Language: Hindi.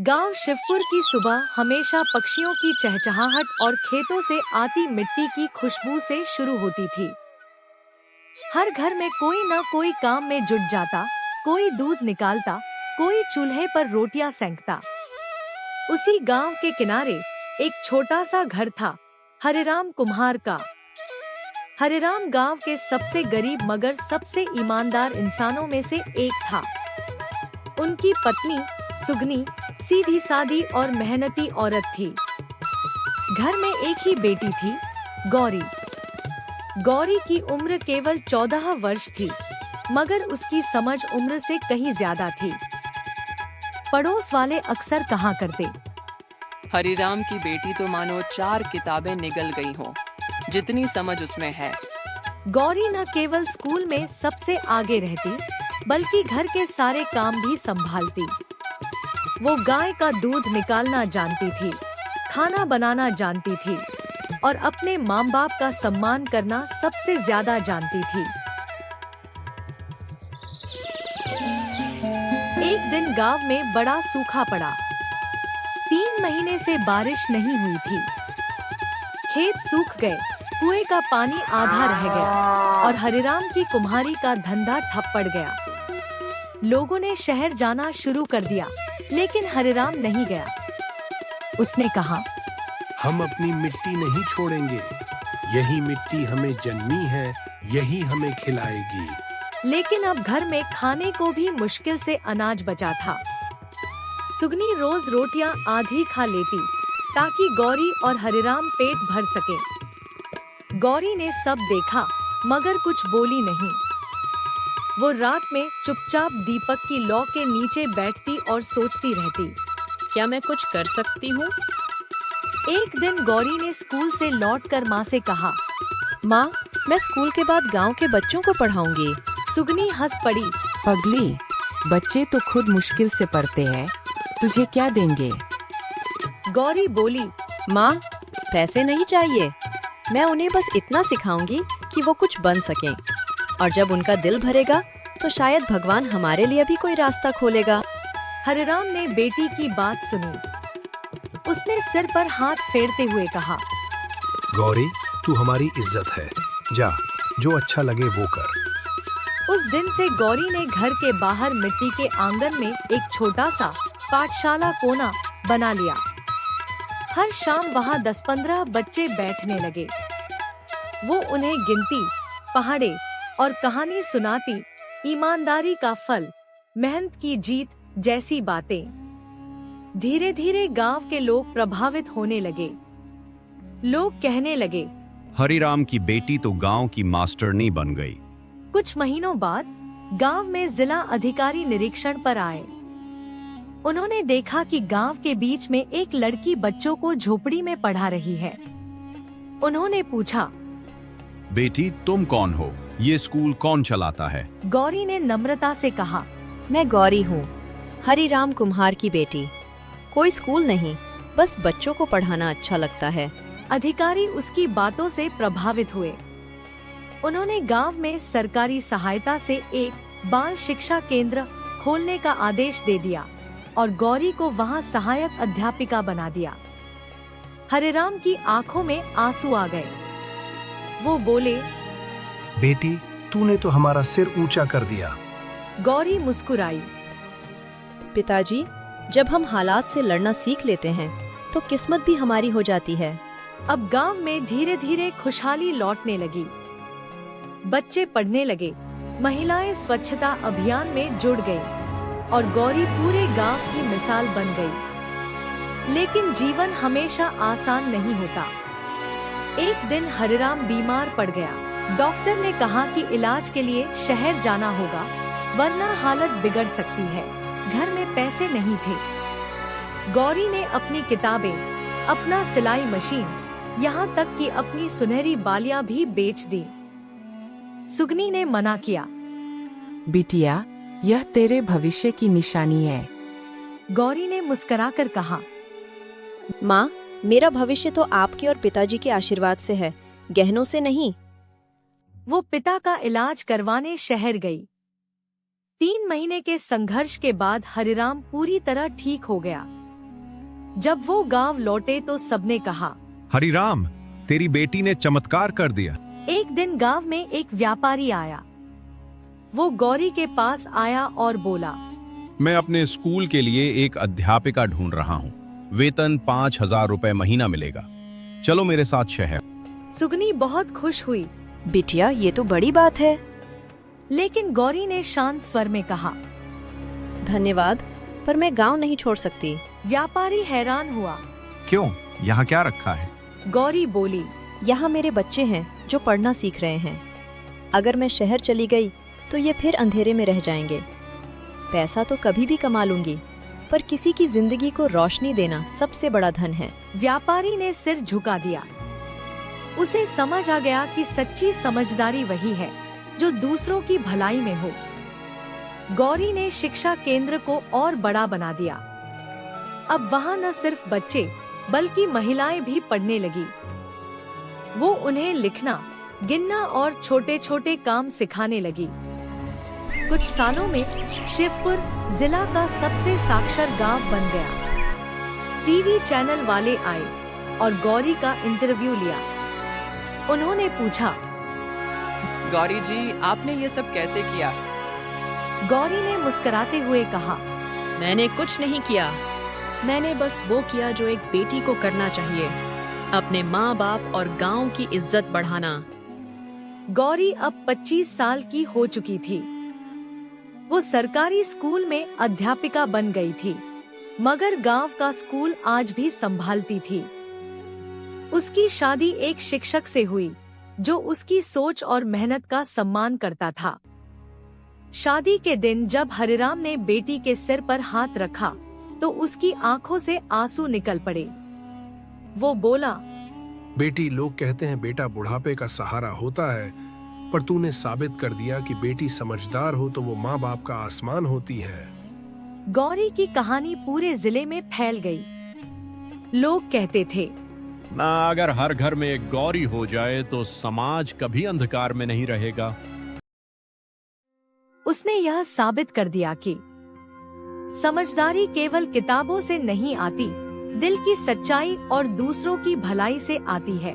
गांव शिवपुर की सुबह हमेशा पक्षियों की चहचहाहट और खेतों से आती मिट्टी की खुशबू से शुरू होती थी। हर घर में कोई न कोई काम में जुट जाता, कोई दूध निकालता, कोई चूल्हे पर रोटियां सेंकता। उसी गांव के किनारे एक छोटा सा घर था, हरिराम कुम्हार का। हरिराम गांव के सबसे गरीब मगर सबसे ईमानदार इंसानों में से एक था। उनकी पत्नी सुगनी सीधी सादी और मेहनती औरत थी। घर में एक ही बेटी थी, गौरी। गौरी की उम्र केवल 14 वर्ष थी, मगर उसकी समझ उम्र से कहीं ज्यादा थी। पड़ोस वाले अक्सर कहा करते, हरिराम की बेटी तो मानो 4 किताबें निगल गई हों, जितनी समझ उसमें है। गौरी न केवल स्कूल में सबसे आगे रहती, बल्कि घर के सारे काम भी संभालती। वो गाय का दूध निकालना जानती थी, खाना बनाना जानती थी और अपने माँ बाप का सम्मान करना सबसे ज्यादा जानती थी। एक दिन गांव में बड़ा सूखा पड़ा। 3 महीने से बारिश नहीं हुई थी। खेत सूख गए, कुएं का पानी आधा रह गया और हरिराम की कुम्हारी का धंधा ठप पड़ गया। लोगों ने शहर जाना शुरू कर दिया, लेकिन हरिराम नहीं गया। उसने कहा, हम अपनी मिट्टी नहीं छोड़ेंगे। यही मिट्टी हमें जन्मी है, यही हमें खिलाएगी। लेकिन अब घर में खाने को भी मुश्किल से अनाज बचा था। सुगनी रोज रोटियां आधी खा लेती, ताकि गौरी और हरिराम पेट भर सके। गौरी ने सब देखा, मगर कुछ बोली नहीं। वो रात में चुपचाप दीपक की लौ के नीचे बैठती और सोचती रहती, क्या मैं कुछ कर सकती हूँ? एक दिन गौरी ने स्कूल से लौटकर माँ से कहा, माँ, मैं स्कूल के बाद गांव के बच्चों को पढ़ाऊंगी। सुगनी हंस पड़ी। पगली, बच्चे तो खुद मुश्किल से पढ़ते हैं, तुझे क्या देंगे? गौरी बोली, माँ, पैसे नहीं चाहिए। मैं उन्हें बस इतना सिखाऊंगी कि वो कुछ बन सकें, और जब उनका दिल भरेगा तो शायद भगवान हमारे लिए भी कोई रास्ता खोलेगा। हरिराम ने बेटी की बात सुनी। उसने सिर पर हाथ फेरते हुए कहा, गौरी, तू हमारी इज्जत है। जा, जो अच्छा लगे वो कर। उस दिन से गौरी ने घर के बाहर मिट्टी के आंगन में एक छोटा सा पाठशाला कोना बना लिया। हर शाम वहाँ 10-15 बच्चे बैठने लगे। वो उन्हें गिनती, पहाड़े और कहानी सुनाती। ईमानदारी का फल, मेहनत की जीत जैसी बातें। धीरे धीरे गांव के लोग प्रभावित होने लगे। लोग कहने लगे, हरिराम की बेटी तो गांव की मास्टरनी बन गई। कुछ महीनों बाद गांव में जिला अधिकारी निरीक्षण पर आए। उन्होंने देखा कि गांव के बीच में एक लड़की बच्चों को झोपड़ी में पढ़ा रही है। उन्होंने पूछा, बेटी, तुम कौन हो? ये स्कूल कौन चलाता है? गौरी ने नम्रता से कहा, मैं गौरी हूँ, हरिराम कुम्हार की बेटी। कोई स्कूल नहीं, बस बच्चों को पढ़ाना अच्छा लगता है। अधिकारी उसकी बातों से प्रभावित हुए। उन्होंने गांव में सरकारी सहायता से एक बाल शिक्षा केंद्र खोलने का आदेश दे दिया और गौरी को वहां सहायक अध्यापिका बना दिया। हरिराम की आंखों में आंसू आ गए। वो बोले, बेटी, तूने तो हमारा सिर ऊंचा कर दिया। गौरी मुस्कुराई। पिताजी, जब हम हालात से लड़ना सीख लेते हैं तो किस्मत भी हमारी हो जाती है। अब गांव में धीरे धीरे खुशहाली लौटने लगी। बच्चे पढ़ने लगे, महिलाएं स्वच्छता अभियान में जुड़ गईं और गौरी पूरे गांव की मिसाल बन गई। लेकिन जीवन हमेशा आसान नहीं होता। एक दिन हरिराम बीमार पड़ गया। डॉक्टर ने कहा कि इलाज के लिए शहर जाना होगा, वरना हालत बिगड़ सकती है। घर में पैसे नहीं थे। गौरी ने अपनी किताबें, अपना सिलाई मशीन, यहाँ तक कि अपनी सुनहरी बालियां भी बेच दी। सुगनी ने मना किया, बिटिया, यह तेरे भविष्य की निशानी है। गौरी ने मुस्कुराकर कहा, माँ, मेरा भविष्य तो आपके और पिताजी के आशीर्वाद से है, गहनों से नहीं। वो पिता का इलाज करवाने शहर गई। 3 महीने के संघर्ष के बाद हरिराम पूरी तरह ठीक हो गया। जब वो गांव लौटे तो सबने कहा, हरिराम, तेरी बेटी ने चमत्कार कर दिया। एक दिन गांव में एक व्यापारी आया। वो गौरी के पास आया और बोला, मैं अपने स्कूल के लिए एक अध्यापिका ढूंढ रहा हूँ। वेतन 5,000 रुपए महीना मिलेगा। चलो मेरे साथ शहर। सुगनी बहुत खुश हुई, बिटिया ये तो बड़ी बात है। लेकिन गौरी ने शांत स्वर में कहा, धन्यवाद, पर मैं गांव नहीं छोड़ सकती। व्यापारी हैरान हुआ। क्यों? यहाँ क्या रखा है? गौरी बोली, यहाँ मेरे बच्चे हैं जो पढ़ना सीख रहे हैं। अगर मैं शहर चली गई तो ये फिर अंधेरे में रह जाएंगे। पैसा तो कभी भी कमा लूंगी, पर किसी की जिंदगी को रोशनी देना सबसे बड़ा धन है। व्यापारी ने सिर झुका दिया। उसे समझ आ गया कि सच्ची समझदारी वही है जो दूसरों की भलाई में हो। गौरी ने शिक्षा केंद्र को और बड़ा बना दिया। अब वहाँ न सिर्फ बच्चे बल्कि महिलाएं भी पढ़ने लगी। वो उन्हें लिखना, गिनना और छोटे छोटे काम सिखाने लगी। कुछ सालों में शिवपुर जिला का सबसे साक्षर गांव बन गया। टीवी चैनल वाले आए और गौरी का इंटरव्यू लिया। उन्होंने पूछा, गौरी जी, आपने ये सब कैसे किया? गौरी ने मुस्कुराते हुए कहा, मैंने कुछ नहीं किया। मैंने बस वो किया जो एक बेटी को करना चाहिए, अपने माँ बाप और गांव की इज्जत बढ़ाना। गौरी अब 25 साल की हो चुकी थी। वो सरकारी स्कूल में अध्यापिका बन गई थी, मगर गांव का स्कूल आज भी संभालती थी। उसकी शादी एक शिक्षक से हुई जो उसकी सोच और मेहनत का सम्मान करता था। शादी के दिन जब हरिराम ने बेटी के सिर पर हाथ रखा तो उसकी आंखों से आंसू निकल पड़े। वो बोला, बेटी, लोग कहते हैं बेटा बुढ़ापे का सहारा होता है, पर तूने साबित कर दिया कि बेटी समझदार हो तो वो माँ बाप का आसमान होती है। गौरी की कहानी पूरे जिले में फैल गई। लोग कहते थे, अगर हर घर में एक गौरी हो जाए तो समाज कभी अंधकार में नहीं रहेगा। उसने यह साबित कर दिया कि समझदारी केवल किताबों से नहीं आती, दिल की सच्चाई और दूसरों की भलाई से आती है।